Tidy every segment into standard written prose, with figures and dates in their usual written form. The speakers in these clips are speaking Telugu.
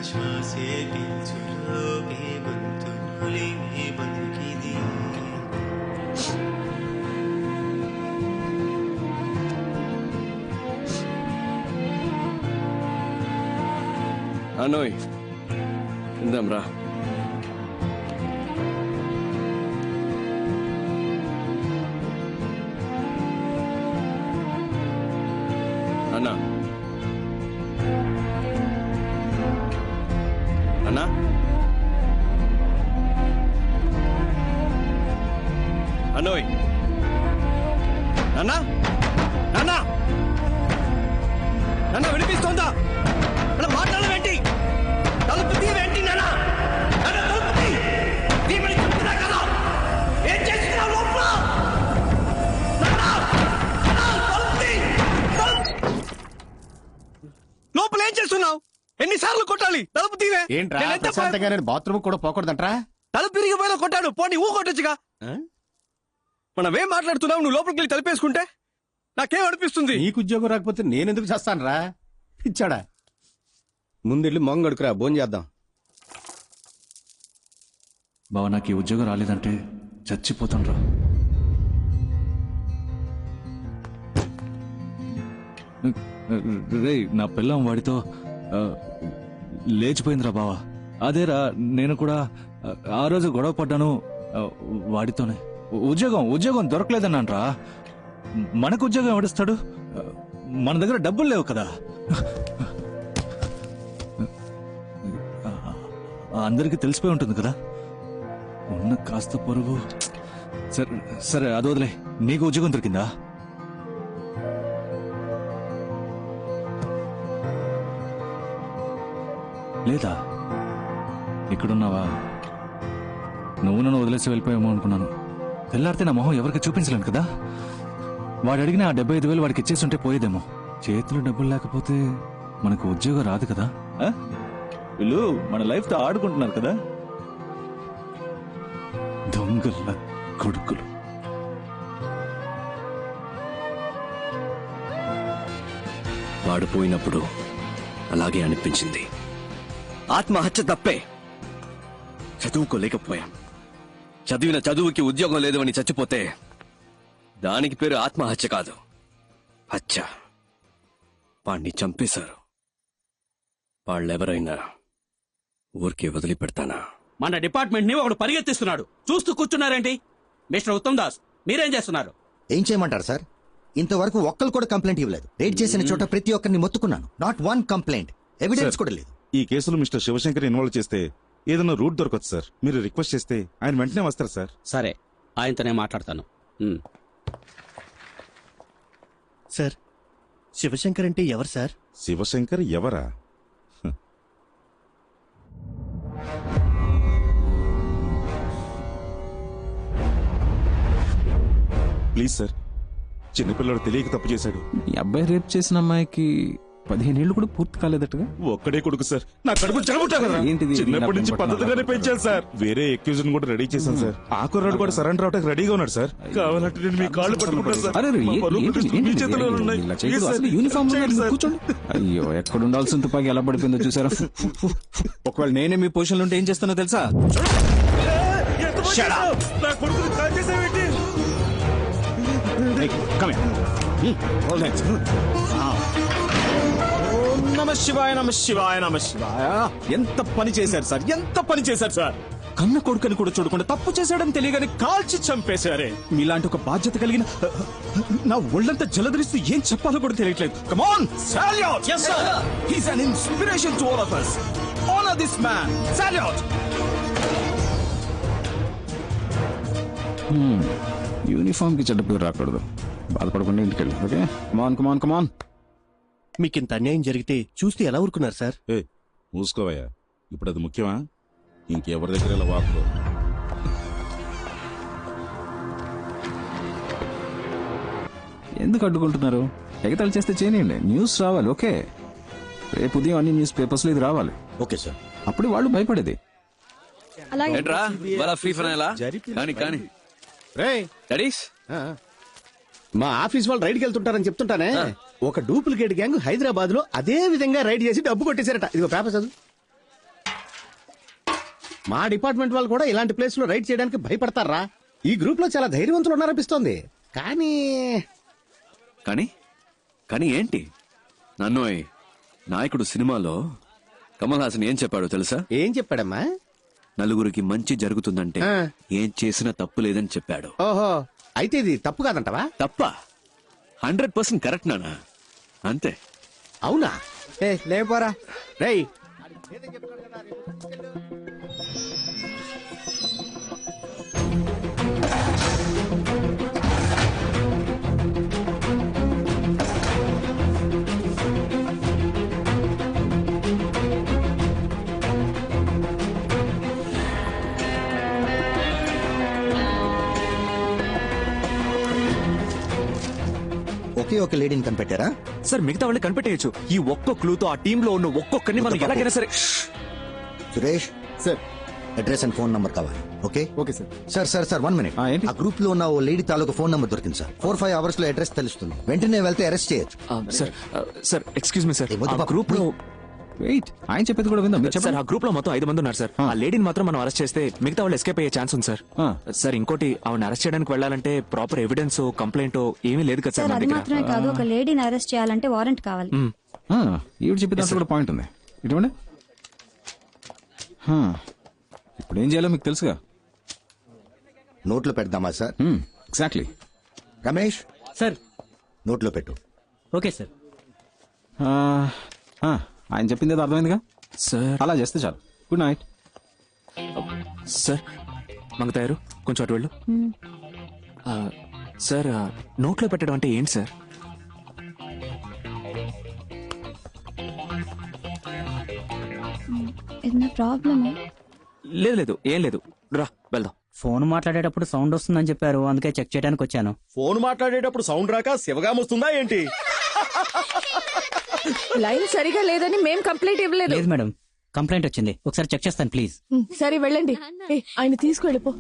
శ్వాసే పీల్చులోకే గొంతులే బతుకిది. అనోయ్ ఇందాం రా. అన్నా అన్నా అనోయ్ అన్నా అన్నా అన్నా వినిపిస్తోందా? అలా మాట్లాడవేంటి? తలుపు తీవేంటి నాన్న? తలుపు తీయమని చెప్తున్నా కదా, ఏం చేస్తున్నావు లోపల? లోపల ఏం చేస్తున్నావు? ఎన్నిసార్లు కొట్టాలి? తలుపు తీవే. ఏంట్రా బాత్రూమ్ కూడా పోకూడదంట్రా? తలుపు తిరిగిపోయినా కొట్టాడు, పోనీ ఊ కొట్టొచ్చుగా. మనమేం మాట్లాడుతున్నావు? నువ్వు లోపలికి వెళ్ళి తలుపేసుకుంటే నాకేం అనిపిస్తుంది? నీకు ఉద్యోగం రాకపోతే నేనెందుకు చేస్తానురా? ఇచ్చాడా? ముందెళ్ళి మొంగడుకురా, భోజనం చేద్దాం. బావ, నాకు ఈ ఉద్యోగం రాలేదంటే చచ్చిపోతాను రా. రే, నా పిల్లం వాడితో లేచిపోయిందిరా బావా. అదేరా, నేను కూడా ఆ రోజు గొడవ పడ్డాను వాడితోనే. ఉద్యోగం దొరకలేదన్నాన్రా. మనకు ఉద్యోగం ఎవడిస్తాడు? మన దగ్గర డబ్బులు లేవు కదా. అందరికీ తెలిసిపోయి ఉంటుంది కదా ఉన్న కాస్త పొరుగు. సరే సరే, అది వదిలే. నీకు ఉద్యోగం దొరికిందా? లేదా? ఇక్కడున్నావా? నువ్వు నన్ను వదిలేసి వెళ్ళిపోయామో అనుకున్నాను. తెల్లారితే నా మొహం ఎవరికి చూపించలేను కదా. వాడు అడిగిన ఆ 75,000 వాడికి ఇచ్చేస్తుంటే పోయేదేమో. చేతిలో డబ్బులు లేకపోతే మనకు ఉద్యోగం రాదు కదా. వీళ్ళు మన లైఫ్ తో ఆడుకుంటున్నారు కదా. దొంగల కొడుకులు. వాడు పోయినప్పుడు అలాగే అనిపించింది. ఆత్మహత్య తప్పే, చదువుకోలేకపోయాం. చదివిన చదువుకి ఉద్యోగం లేదు అని చచ్చిపోతే దానికి పేరు ఆత్మహత్య కాదు, హత్య. వాణ్ణి చంపేశారు. వాళ్ళెవరైనా ఊరికే వదిలిపెడతానా? మన డిపార్ట్మెంట్ ని ఒకడు పరిగెత్తిస్తున్నాడు, చూస్తూ కూర్చున్నారేంటి? మిస్టర్ ఉత్తమ్ దాస్, మీరేం చేస్తున్నారు? ఏం చేయమంటారు సార్? ఇంతవరకు ఒక్కరు కూడా కంప్లైంట్ ఇవ్వలేదు. రేట్ చేసిన చోట ప్రతి ఒక్కరిని మొత్తుకున్నాను. Not one complaint. ఎవిడెన్స్ కూడా లేదు. ఈ కేసులో మిస్టర్ శివశంకర్ ఇన్వాల్వ్ చేస్తే ఏదైనా రూట్ దొరకచ్చు సార్. మీరు రిక్వెస్ట్ చేస్తే ఆయన వెంటనే వస్తారు సార్. సరే, ఆయనతోనే మాట్లాడతాను. సార్, శివశంకర్ అంటే ఎవరు సార్? శివశంకర్ ఎవరా? ప్లీజ్ సార్, చిన్నపిల్లడు తెలియక తప్పు చేశాడు. ఈ అబ్బాయి రేప్ చేసిన అమ్మాయికి 15 ఏళ్ళు కూడా పూర్తి కాలేదట్టుగా. ఒక్కడే కొడుకు సార్. నా కడుపు చెడగొట్టా కదా. ఏంటిది? చిన్నప్పటి నుంచి పద్ధతిగానే పెంచాను సార్. వేరే ఎక్యూజన్ కూడా రెడీ చేశాను సార్. ఆ కుర్రాడు కూడా సరెండర్ అవడానికి రెడీగా ఉన్నాడు సార్. కావాలంటే నేను మీ కాళ్ళు పట్టుకుంటాను సార్. మీ చేతిలో ఉన్నాయి. యూనిఫామ్ కూర్చోండి. అయ్యో, ఎక్కడ ఉండాల్సిన తుపాకి ఎలా పడిపోయిందో చూసారా? ఒకవేళ నేనే మీ పొజిషన్ లో ఉంటే ఏం చేస్తానో తెలుసా? నా కొడుకుని కాల్ చేసావేంటి? నమ శివాయ, నమ శివాయ, నమ శివాయ. ఎంత పని చేశారు సార్, ఎంత పని చేశారు సార్. కన్న కొడుకుని కూడా చూడకుండా తప్పు చేశాడని తెలియగానే కాల్చి చంపేశారే. మీలాంటి ఒక బాధ్యత కలిగిన నా ఒళ్ళంతా జలధరిస్తూ ఏం చెప్పాలో కూడా తెలియట్లేదు. Come on, salute. yes sir, he's an inspiration to all of us. Honor this man. Salute. Uniform కి చెడ్డ పేరు రాకూడదు. బాధపడకుండా ఇంటికి వెళ్ళి. ఓకే, కమాన్ కమాన్ కమాన్. మీకింత అన్యాయం జరిగితే చూస్తే ఎలా ఊరుకున్నారు సార్? మూసుకోవయ్యా, ఇప్పుడు అది ముఖ్యమా? ఇంకెవరి దగ్గర ఇలా వాకు. ఎందుకు అడ్డుకుంటున్నారు? ఎగతాళి చేస్తే చేయనియండి, న్యూస్ రావాలి. ఓకే, రేపు ఉదయం అన్ని న్యూస్ పేపర్స్ లో ఇది రావాలి. Okay sir. అప్పుడు వాళ్ళు భయపడేది. మా ఆఫీస్ వాళ్ళు రైడ్కి వెళ్తుంటారని చెప్తుంటానే. ఒక డూప్లికేట్ గ్యాంగ్ హైదరాబాద్ లో అదే విధంగా రైడ్ చేసి డబ్బు కొట్టేశారట. ఇదిగో పేపర్ చదువు. మా డిపార్ట్మెంట్ వాళ్ళు కూడా ఇలాంటి ప్లేస్ లో రైడ్ చేయడానికి భయపడతారా? ఈ గ్రూప్ లో చాలా ధైర్యవంతులు ఉన్నారనిపిస్తోంది. కానీ కానీ కానీ ఏంటి నన్నోయ్ నాయకుడు సినిమాలో కమల్ హాసన్ ఏం చెప్పాడో తెలుసా? ఏం చెప్పాడమ్మా? నలుగురికి మంచి జరుగుతుందంటే ఆ. ఏం చేసినా తప్పు లేదని చెప్పాడు. ఓహో, అయితే ఇది తప్పు కాదంటవా? తప్ప 100% కరెక్ట్ నానా, అంతే. అవునా? ఏ లేపోరా. రేయ్, ఒకే ఒక లేడీని కనిపెట్టారా? సార్ మిగతా వాళ్ళు కనిపెట్టేయచ్చు. ఈ ఒక్క క్లూతో ఆ టీమ్ లో ఉన్న ఒక్కొక్కరిని మనం ఎలాగైనా సరే. Suresh sir address and phone number కావాలి. Okay okay sir. Sir 1 minute. ఏంటి? ఆ గ్రూప్ లో ఉన్న ఓ లేడీ తాలూకు ఫోన్ నంబర్ దొరికింది సార్. 4-5 అవర్స్ లో అడ్రస్ తెలుస్తుంది. వెంటనే వెళ్తే అరెస్ట్ చేయొచ్చు. సార్ ఎక్స్క్యూజ్ మీ సార్, ఏ, వద్దు ఆ బాబు, గ్రూప్ లో వెయిట్, ఆయన చెప్పేది కూడా విందాం. మీరు సార్ చెప్పండి. ఆ గ్రూప్ లో మొత్తం 5 మంది ఉన్నారు సార్. ఆ లేడీని మాత్రం మనం అరెస్ట్ చేస్తే మిగతా వాళ్ళు ఎస్కేప్ అయ్యే ఛాన్స్ ఉంది సార్. ఆ. సార్ ఇంకోటి, ఆవిడ అరెస్ట్ చేయడానికి వెళ్ళాలంటే ప్రాపర్ ఎవిడెన్స్ కంప్లైంట్ ఏమీ లేదు కదా సార్ సార్ మన అది దగ్గర. మాత్రమే కాదు, ఒక లేడీని అరెస్ట్ చేయాలంటే వారెంట్ కావాలి. ఈవిడ చెప్పే దాంట్లో కూడా పాయింట్ ఉంది. ఇటువంటి ఇప్పుడు ఏం చేయాలో మీకు తెలుసుగా. నోట్లో పెడదామా సార్? ఎగ్జాక్ట్లీ. రమేష్ సార్ నోట్లో పెట్టు. Okay sir. ఆయన చెప్పింది ఏదో అర్థమైందిగా. సార్ అలా చేస్తే చాలు. Good night. సార్ మంగతాయారు, కొంచెం అటు వెళ్ళు. సార్ నోట్లో పెట్టడం అంటే ఏంటి సార్? ఏదైనా ప్రాబ్లమ్? లేదు లేదు, ఏం లేదు, రా వెళ్దాం. ఫోన్ మాట్లాడేటప్పుడు సౌండ్ వస్తుందని చెప్పారు, అందుకే చెక్ చేయడానికి వచ్చాను. ఫోన్ మాట్లాడేటప్పుడు సౌండ్ రాక శివగాం వస్తుందా ఏంటి? లైన్ సరిగా లేదని మేం కంప్లైంట్ ఇవ్వలేదు. లేదు మేడం, కంప్లైంట్ వచ్చింది, ఒకసారి చెక్ చేస్తాను ప్లీజ్. సరే వెళ్ళండి. ఆయన తీసుకువెళ్ళిపో.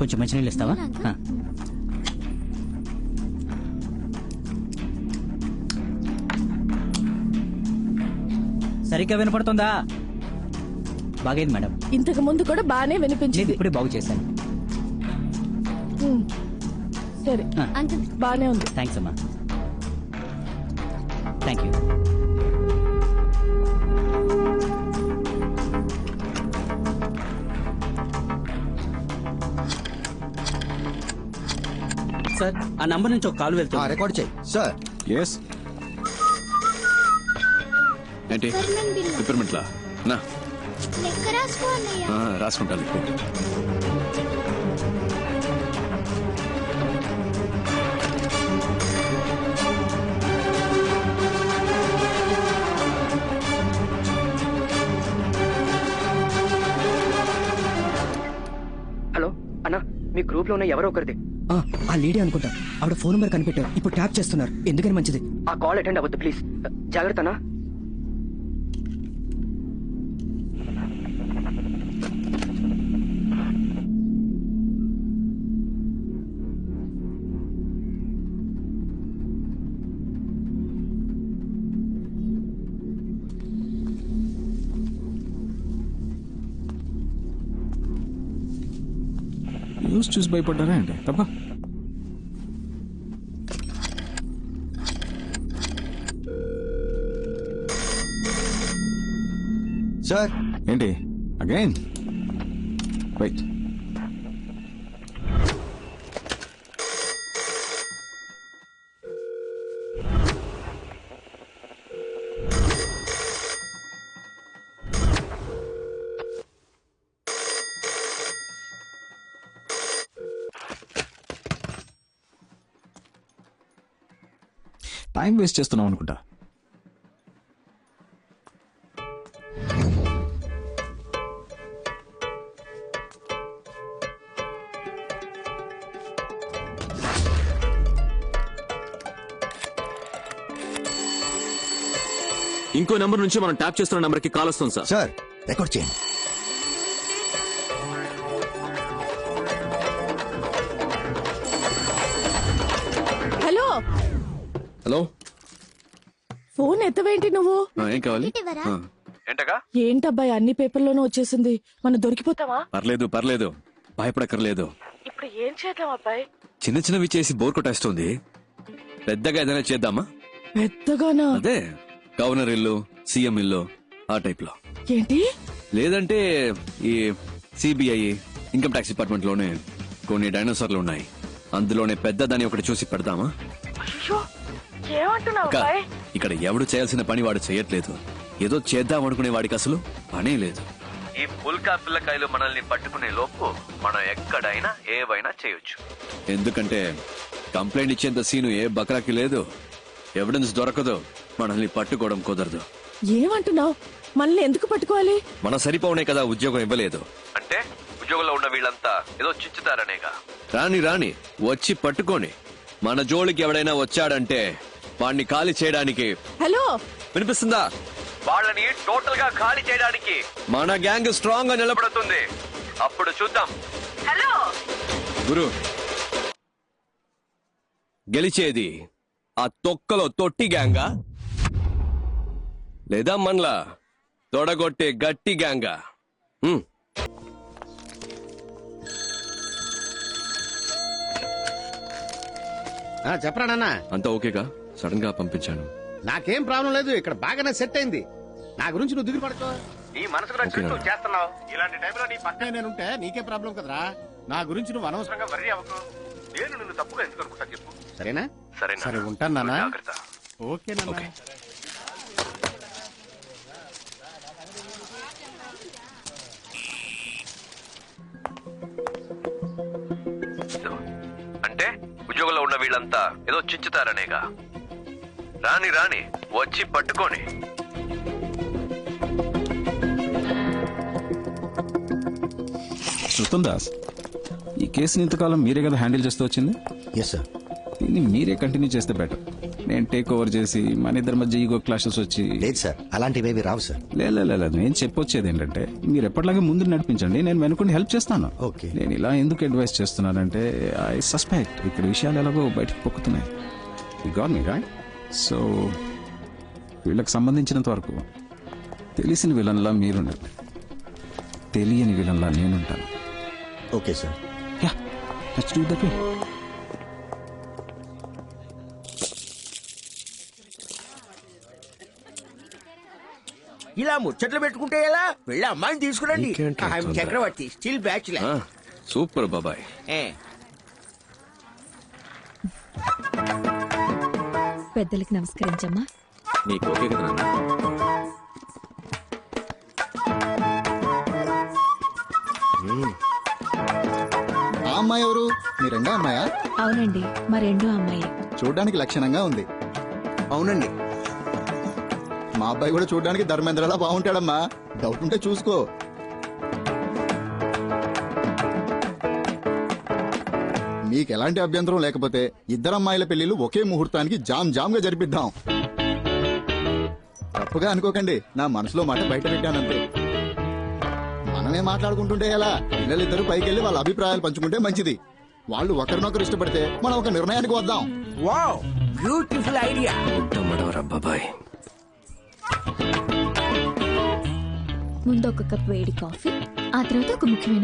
కొంచెం మంచినీళ్ళు ఇస్తావా? సరిగ్గా వినపడుతుందా? బాగైంది మేడం. ఇంతకు ముందు కూడా బానే నేను వినిపించింది. ఇప్పుడే బాగు చేశాను. సరే బానే ఉంది. థ్యాంక్స్ అమ్మా. Thank you. సార్ ఆ నంబర్ నుంచి ఒక కాల్ వెళ్తుంది. రికార్డ్ చేయి సార్. ఎస్. ఏంటి పిప్పర్మెంట్లా? నా రాసుకుంటాను. హలో అన్నా, మీ గ్రూప్ లో ఉన్న ఎవరో ఒకరిది. ఆ లేడీ అనుకుంటా, ఆవిడ ఫోన్ నెంబర్ కనిపెట్టారు, ఇప్పుడు ట్యాప్ చేస్తున్నారు. ఎందుకని మంచిది, ఆ కాల్ అటెండ్ అవ్వద్దు ప్లీజ్. జాగ్రత్తనా. న్యూస్ చూసి భయపడ్డారా అండి? తప్ప సార్ ఏంటి అగైన్? రైట్. టైం వేస్ట్ చేస్తున్నాం అనుకుంటా. ఇంకో నెంబర్ నుంచి మనం ట్యాప్ చేస్తున్న నెంబర్ కి కాల్ వస్తుంది సార్. సార్ రికార్డ్ చేయండి. హలో హలో ఫోన్ ఎత్తవేంటి నువ్వు? ఏం కావాలి ఏంటగా? ఏంటబ్బాయి అన్ని పేపర్లోనూ వచ్చేసింది, మనం దొరికిపోతావా? పర్లేదు పర్లేదు, భయపడక్కర్లేదు. ఇప్పుడు ఏం చేద్దాం అబ్బాయి? చిన్న చిన్నవి చేసి బోర్ కొట్టేస్తుంది. పెద్దగా ఏదైనా చేద్దామా? పెద్దగానా? అదే గవర్నర్ ఇల్లు, సీఎం ఇల్లు, ఆ టైప్ లో. ఏంటి? లేదంటే ఈ సిబిఐ, ఇన్కమ్ ట్యాక్స్ డిపార్ట్మెంట్ లోనే కొన్ని డైనోసార్లు ఉన్నాయి. అందులోనే పెద్దదాన్ని ఒకటి చూసి పెడతామా? ఏమంటున్నావు అక్క, ఇక్కడ ఎవడు చేయాల్సిన పని వాడు చేయట్లేదు. ఏదో చేద్దాం అనుకునే వాడికి అసలు పనే లేదు. ఈ పుల్కా పిల్లకాయలు మనల్ని పట్టుకునే లోపు మనం ఎక్కడైనా ఏవైనా చేయొచ్చు. ఎందుకంటే కంప్లైంట్ ఇచ్చేంత సీను ఏ బకరాకి లేదు. ఎవిడెన్స్ దొరకదు, మనల్ని పట్టుకోవడం కుదరదు. ఏమంటున్నావు? మనల్ని ఎందుకు పట్టుకోవాలి? మన సరిపోనే కదా ఉద్యోగం ఇవ్వలేదు అంటే ఉద్యోగంలో ఉన్న వీళ్ళంతా ఏదో చిచ్చుతారనేగా. రాని రాని వచ్చి పట్టుకోని. మన జోలికి ఎవడైనా వచ్చాడంటే వాడిని ఖాళీ చేయడానికి. హలో, వినిపిస్తుందా? వాళ్ళని టోటల్ గా ఖాళీ చేయడానికి మన గ్యాంగ్ స్ట్రాంగ్ గా నిలబడుతుంది. అప్పుడు చూద్దాం. హలో గురు, గెలిచేది ఆ తొక్కలో తొట్టి గ్యాంగా లేదా మనలా తొడగొట్టే గట్టి గ్యాంగా? చెప్పరా నాన్న? అంతా ఓకేగా? సడన్ గా పంపించాను. నాకేం ప్రాబ్లం లేదు, ఇక్కడ బాగానే సెట్ అయింది. నా గురించి నువ్వు దిగులు పడుకో. నీ మనసుకు నచ్చినట్టు నువ్వు చేస్తున్నావు. ఇలాంటి టైంలో నీ పక్కనే నేనుంటే నీకే ప్రాబ్లం కదరా. నా గురించి నువ్వు అనవసరంగా వర్రీ అవ్వకు. నేను నిన్ను తప్పుగా ఎందుకు అనుకుంటా చెప్పు. సరేనా? సరే ఉంటాను నాన్న. ఓకే నాన్న. అంటే ఉద్యోగంలో ఉన్న వీళ్ళంతా ఏదో చిచ్చుతారనేగా. రాని రాని వచ్చి పట్టుకోని. శృతం దాస్, ఈ కేసుని ఇంతకాలం మీరే కదా హ్యాండిల్ చేస్తూ వచ్చింది. Yes sir. దీన్ని మీరే కంటిన్యూ చేస్తే బెటర్. నేను టేక్ ఓవర్ చేసి మన ఇద్దరి మధ్య ఈగో క్లాషెస్ వచ్చి. లేదు సార్, అలాంటివేవి రావు సార్. లేదు, నేను చెప్పొచ్చేది ఏంటంటే మీరు ఎప్పటిలాగే ముందు నడిపించండి, నేను వెనుకుండి హెల్ప్ చేస్తాను. ఓకే. నేను ఇలా ఎందుకు అడ్వైస్ చేస్తున్నానంటే ఐ సస్పెక్ట్ ఇక్కడ విషయాలు ఎలాగో బయటకు పొక్కుతున్నాయి. సో వీళ్ళకి సంబంధించినంత వరకు తెలిసిన విలన్లా మీరుండండి, తెలియని విలన్లా నేనుంటాను. Okay sir. Yeah, let's do that way. ఇలా ముచ్చట్లు పెట్టుకుంటే ఎలా? వెళ్ళి అమ్మాయిని తీసుకురండి. చక్రవర్తి స్టిల్ బ్యాచులర్. సూపర్ బాబాయ్. పెద్దలకి నమస్కరించమ్మా. నీకు ఓకే కదా నాన్న? ఆ అమ్మాయి ఎవరు? మీ రెండో అమ్మాయా? అవునండి, మా రెండో అమ్మాయి. చూడడానికి లక్షణంగా ఉంది. అవునండి, మా అబ్బాయి కూడా చూడడానికి ధర్మేంద్రలా బాగుంటాడమ్మా. డౌట్ ఉంటే చూసుకో. మీకు ఎలాంటి అభ్యంతరం లేకపోతే ఇద్దరు అమ్మాయిల పెళ్లిళ్ళు ఒకే ముహూర్తానికి జామ్ గా జరిపిద్దాం. తప్పుగా అనుకోకండి, నా మనసులో మాట బయట పెట్టానంతే. మనమే మాట్లాడుకుంటుంటే ఎలా? పిల్లలిద్దరూ పైకెళ్లి వాళ్ళ అభిప్రాయాలు పంచుకుంటే మంచిది. వాళ్ళు ఒకరినొకరు ఇష్టపడితే మనం ఒక నిర్ణయానికి వద్దాం. Wow, beautiful idea. బాబాయ్, ముందు ఒక కప్ వేడి కాఫీ, ఆ తర్వాత ఒక ముఖ్యమైన